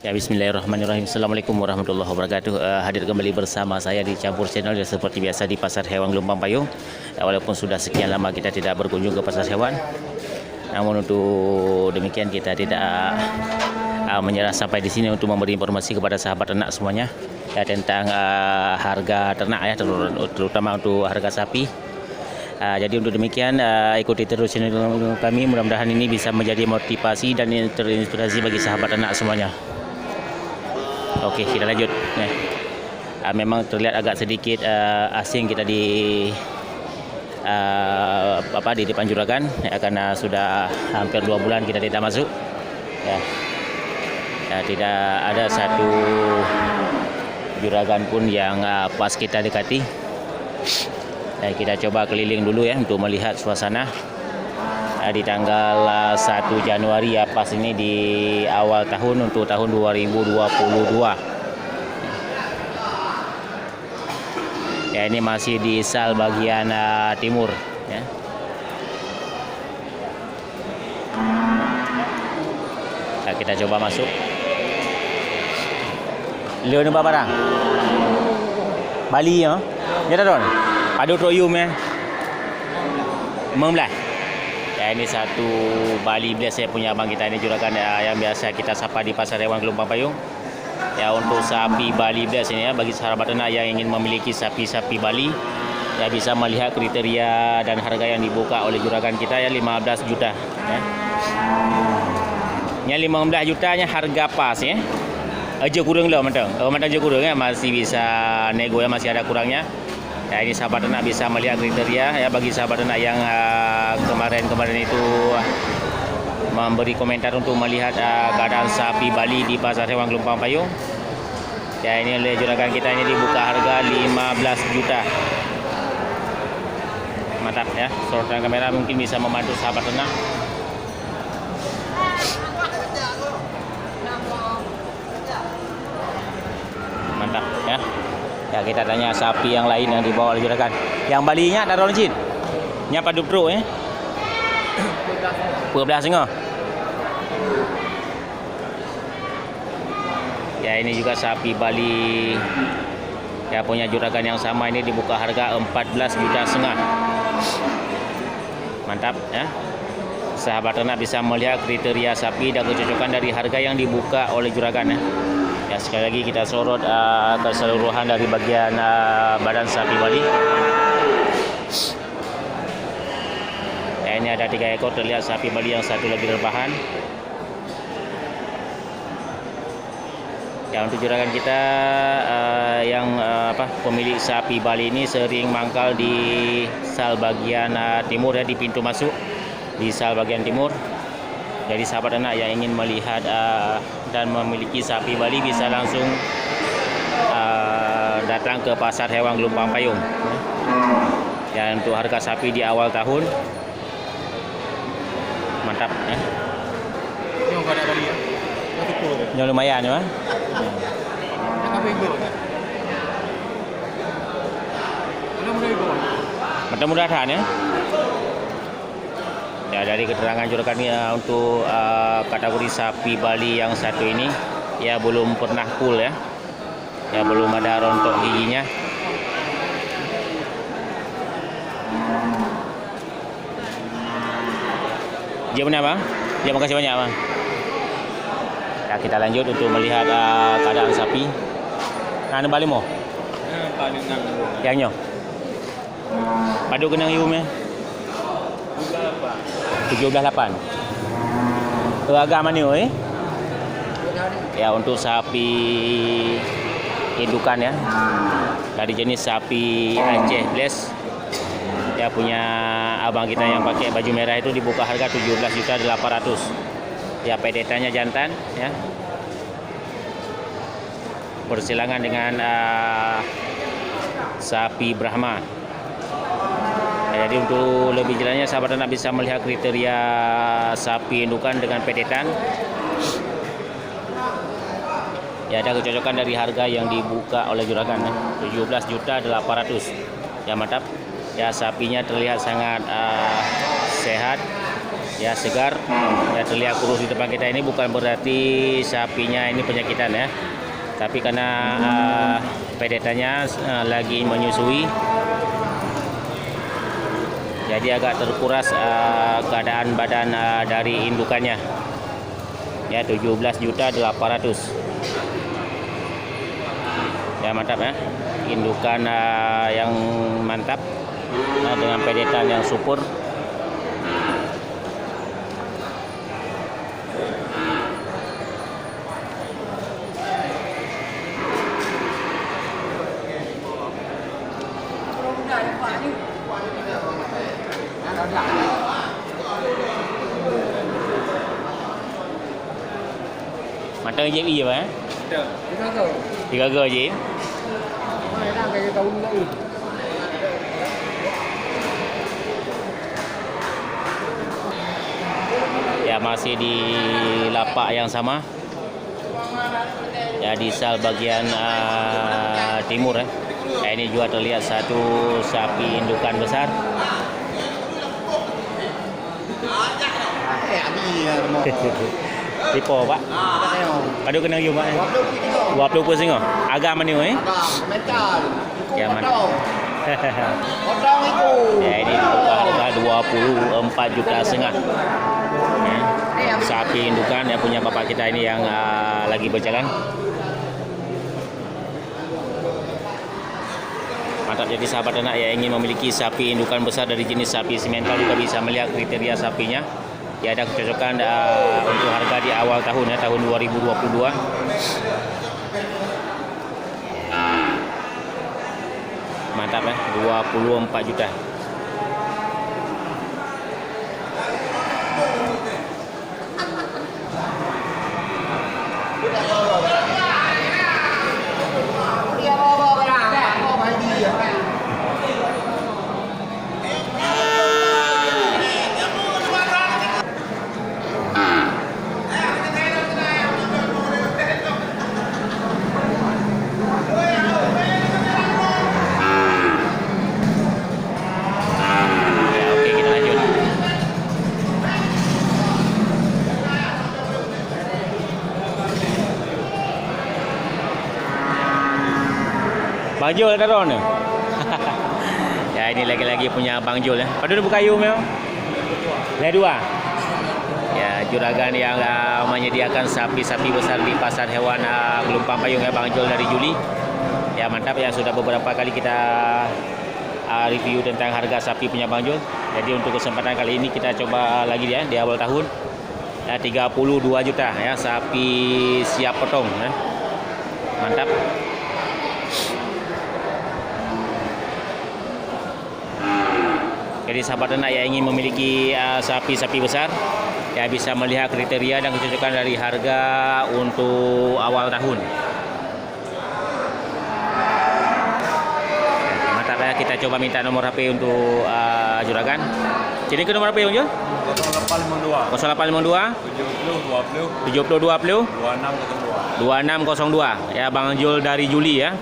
Ya, bismillahirrahmanirrahim. Assalamualaikum warahmatullahi wabarakatuh. Hadir kembali bersama saya di Campur Channel seperti biasa di Pasar Hewan Gelombang Payung. Walaupun sudah sekian lama kita tidak berkunjung ke pasar hewan, namun untuk demikian kita tidak menyerah sampai di sini untuk memberi informasi kepada sahabat ternak semuanya ya, tentang harga ternak ya, terutama untuk harga sapi. Jadi untuk demikian ikuti terus channel kami, mudah-mudahan ini bisa menjadi motivasi dan terinspirasi bagi sahabat ternak semuanya. Oke, kita lanjut. Memang terlihat agak sedikit asing kita di depan juragan ya, karena sudah hampir 2 bulan kita tidak masuk ya. Tidak ada satu juragan pun yang pas kita dekati. Kita coba keliling dulu ya untuk melihat suasana di tanggal 1 Januari ya, pas ini di awal tahun untuk tahun 2022 ya. Ini masih di Sal bagian timur ya. Kita coba masuk. Leo nampak barang Bali ya. Ya dah don. Padu troyum ya. Membelah. Ya, ini satu Bali Bless saya punya abang kita ini juragan yang biasa kita sapa di Pasar Hewan Gelombang Payung. Ya, untuk sapi Bali Bless ini ya, bagi sahabat ternak yang ingin memiliki sapi-sapi Bali ya, bisa melihat kriteria dan harga yang dibuka oleh juragan kita ya, 15 juta ya. Yang 15 jutanya harga pas ya. Aja kurang lah mentang. Mentang je kurang ya, masih bisa nego ya, masih ada kurangnya. Ya, ini sahabat ternak bisa melihat kriteria ya, bagi sahabat ternak yang kemarin itu memberi komentar untuk melihat keadaan sapi Bali di Pasar Hewan Gelombang Payung. Ya, ini oleh juragan kita ini dibuka harga 15 juta. Mantap ya, sorotan kamera mungkin bisa membantu sahabat ternak. Mantap ya. Ya, kita tanya sapi yang lain yang dibawa oleh juragan. Yang Balinya ada ronjin. Nya padu pro ya. 12 setengah. Ya, ini juga sapi Bali ya, punya juragan yang sama, ini dibuka harga 14 juta setengah. Mantap ya. Sahabat ternak bisa melihat kriteria sapi dan kecocokan dari harga yang dibuka oleh juragan ya. Ya, sekali lagi kita sorot keseluruhan dari bagian badan sapi Bali. Ya, ini ada 3 ekor terlihat sapi Bali, yang satu lagi rebahan. Ya, untuk juragan kita yang pemilik sapi Bali ini sering mangkal di Sal bagian timur ya, di pintu masuk di Sal bagian timur. Jadi sahabat ternak yang ingin melihat dan memiliki sapi Bali bisa langsung datang ke Pasar Hewan Gelombang Payung. Dan untuk harga sapi di awal tahun mantap ya. Yang lumayan ya. Mudah-mudahan ya. Ya, dari keterangan juragannya untuk kategori sapi Bali yang satu ini ya, belum pernah full ya. Ya, belum ada rontok giginya. Dia benar bang? Terima kasih banyak bang. Ya, kita lanjut untuk melihat keadaan sapi. Nah, Bali mo? Yang nyo? Padu kenang iumnya? 17.8. Agak mana ni? Ya, untuk sapi indukan ya, dari jenis sapi Aceh Bless ya, punya abang kita yang pakai baju merah itu dibuka harga 17.800. Ya, pedetannya jantan ya, bersilangan dengan sapi Brahma. Jadi untuk lebih jelasnya sahabat ternak bisa melihat kriteria sapi indukan dengan pedetan. Ya, ada kecocokan dari harga yang dibuka oleh juragan 17.800. Ya, mantap. Ya, sapinya terlihat sangat sehat, Ya, segar. Ya, terlihat kurus di depan kita ini bukan berarti sapinya ini penyakitan ya. Tapi karena pedetannya lagi menyusui, jadi agak terkuras keadaan badan dari indukannya. Ya, 17.800.000. Ya, mantap ya. Indukan yang mantap dengan pedetan yang subur. Matang je iya Pak? Ada. 3 go je. Mai dah kayak tahun lalu. Ya, masih di lapak yang sama. Ya, di sal bagian timur ya. Ini juga terlihat satu sapi indukan besar. Tipo Pak. Aduh kena you Pak. 20 singo. Agak mana ni? Ya, mantap. Potong itu. Ya, ini dibuka harga 24,5 juta. Ya. Sapi indukan yang punya bapak kita ini yang lagi berjalan. Mantap, jadi sahabat ternak yang ingin memiliki sapi indukan besar dari jenis sapi simental juga bisa melihat kriteria sapinya. Ya, ada kecocokan untuk harga di awal tahun ya, tahun 2022. Mantap ya, 24 juta. Bang Jul ada ron. Ya, ini lagi-lagi punya Bang Jul ya. Padu buka kayu memang. Ada 2. Ya, juragan yang menyediakan sapi-sapi besar di pasar hewan Gelumpang Payung ya, Bang Jul dari Juli. Ya, mantap ya, sudah beberapa kali kita review tentang harga sapi punya Bang Jul. Jadi untuk kesempatan kali ini kita coba lagi ya di awal tahun. Ya, 32 juta ya, sapi siap potong ya. Mantap. Jadi sahabat ternak yang ingin memiliki sapi-sapi besar ya bisa melihat kriteria dan kecocokan dari harga untuk awal tahun. Mantap ya, kita coba minta nomor HP untuk juragan. Jadi ke nomor HP Bang Jul? 0852 0852 70 20 70 20 2602 ya, Bang Jul dari Juli ya.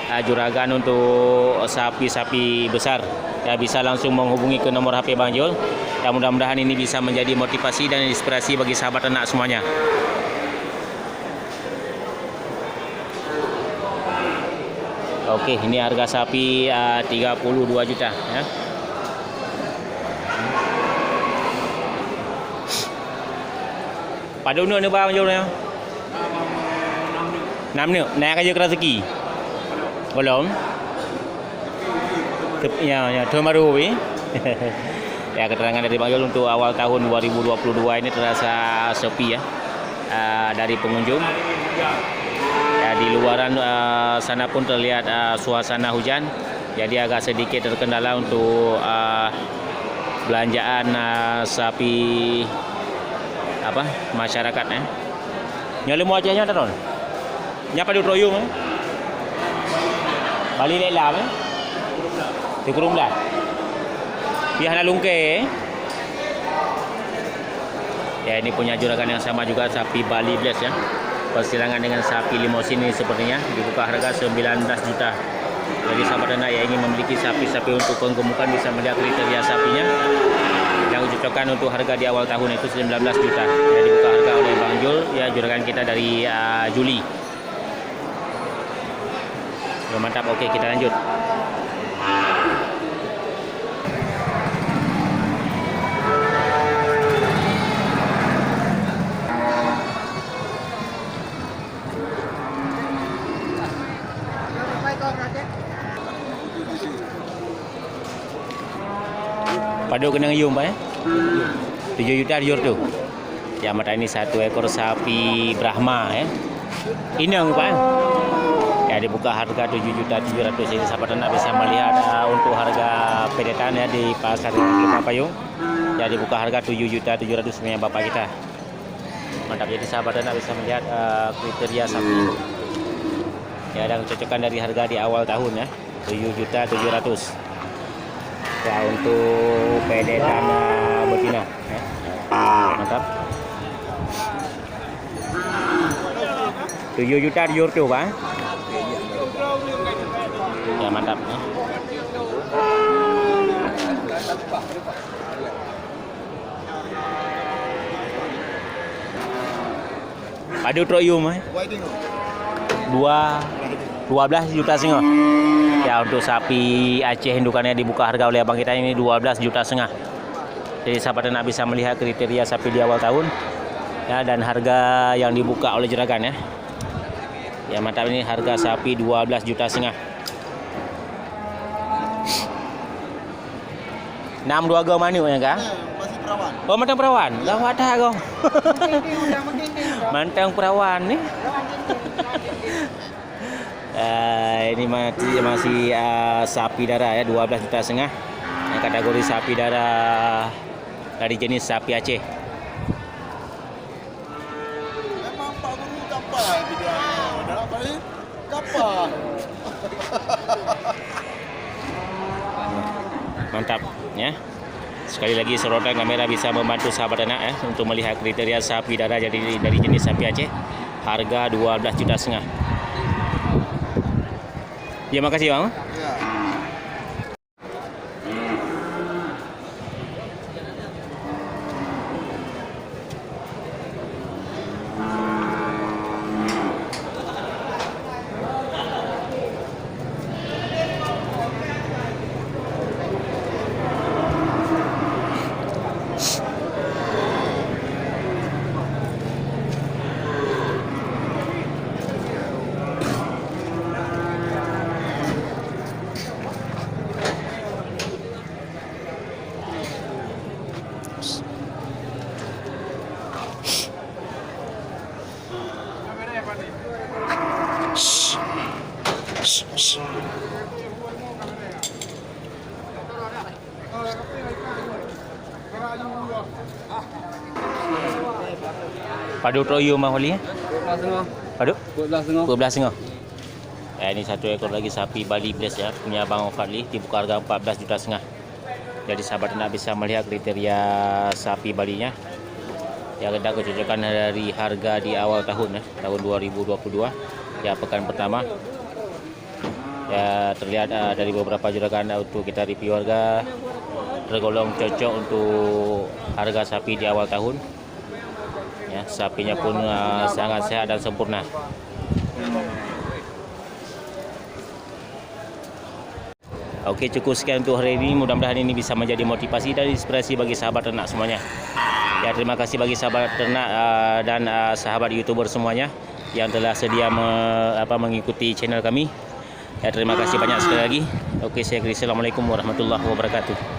Juragan untuk sapi-sapi besar ya, bisa langsung menghubungi ke nomor HP Bang Jul. Dan mudah-mudahan ini bisa menjadi motivasi dan inspirasi bagi sahabat ternak semuanya. Oke, ini harga sapi 32 juta ya. Pada unu ni Bang Jul ya. 6 ni. Naik aja ke rezeki. Belum. Ya, tahun baru ni. Ya, keterangan dari Bang Jul untuk awal tahun 2022 ini terasa sepi ya dari pengunjung. Ya, di luaran sana pun terlihat suasana hujan. Jadi agak sedikit terkendala untuk belanjaan sapi masyarakat ya. Nyala mu acahnya taron. Nyapa du royung eh. Bali lek lam eh. Di kurung dah. Pihak nak lungke eh. Ya, ini punya juragan yang sama juga, sapi Bali Bless ya. Persilangan dengan sapi limosin ini sepertinya dibuka harga 19 juta. Jadi sahabat ternak yang ingin memiliki sapi-sapi untuk penggemukan bisa melihat kriteria sapinya. Yang kecocokkan untuk harga di awal tahun itu 19 juta. Ya, dibuka harga oleh Bang Jul, ya juragan kita dari Juli. Ya, mantap. Oke, kita lanjut. Padu kena ngiyum Pak ya? 7 juta dijual tu. Ya, mata ini satu ekor sapi Brahma ya. Inang Pak. Ya, dibuka harga 7.700.000. Ini sahabat ternak bisa melihat untuk harga pedetan ya di pasar Lumpang Payung. Ya, dibuka harga 7.700.000 punya bapak kita. Mantap, jadi sahabat ternak bisa melihat kriteria sapi. Ya, dan kecocokkan dari harga di awal tahun ya. 7.700.000. Ya, untuk pedetan betina ya. Mantap. 7 juta dijual tu Pak. Ya, mantap ya. Padu troyum eh. 12 juta setengah. Ya, untuk sapi Aceh indukannya dibuka harga oleh abang kita ini 12 juta setengah. Jadi sahabat ternak bisa melihat kriteria sapi di awal tahun ya, dan harga yang dibuka oleh juragan ya. Ya, mantap, ini harga sapi 12 juta setengah. 62 go manu ya kah? Masih perawan. Oh, mantang perawan. Gawat dah kau. Mantang perawan ni. Ini masih sapi darah ya, 12 juta setengah. Kategori sapi darah dari jenis sapi Aceh. Memang Pak Guru kapal dia. Dalam kali kapal. Mantap ya. Sekali lagi sorotan kamera bisa membantu sahabat ternak ya untuk melihat kriteria sapi darah dari jenis sapi Aceh. Harga 12 juta setengah. Ya, makasih Bang. Ya. Padu troyum Bang Wali ya? 12,5. Padu? 12,5. 12,5. Ya, ini satu ekor lagi sapi Bali Bless ya, punya Bang Fadli, dibuka harga 14 juta setengah. Jadi sahabat ternak bisa melihat kriteria sapi Balinya. Ya, kita kecocokkan dari harga di awal tahun ya, tahun 2022. Ya, pekan pertama. Ya, terlihat dari beberapa juragan untuk kita review harga tergolong cocok untuk harga sapi di awal tahun. Ya, sapinya pun sangat sehat dan sempurna. Oke, cukup sekian untuk hari ini. Mudah-mudahan ini bisa menjadi motivasi dan inspirasi bagi sahabat ternak semuanya. Ya, terima kasih bagi sahabat ternak dan sahabat YouTuber semuanya yang telah sedia mengikuti channel kami. Ya, terima kasih banyak sekali lagi. Oke, saya akhiri. Assalamualaikum warahmatullahi wabarakatuh.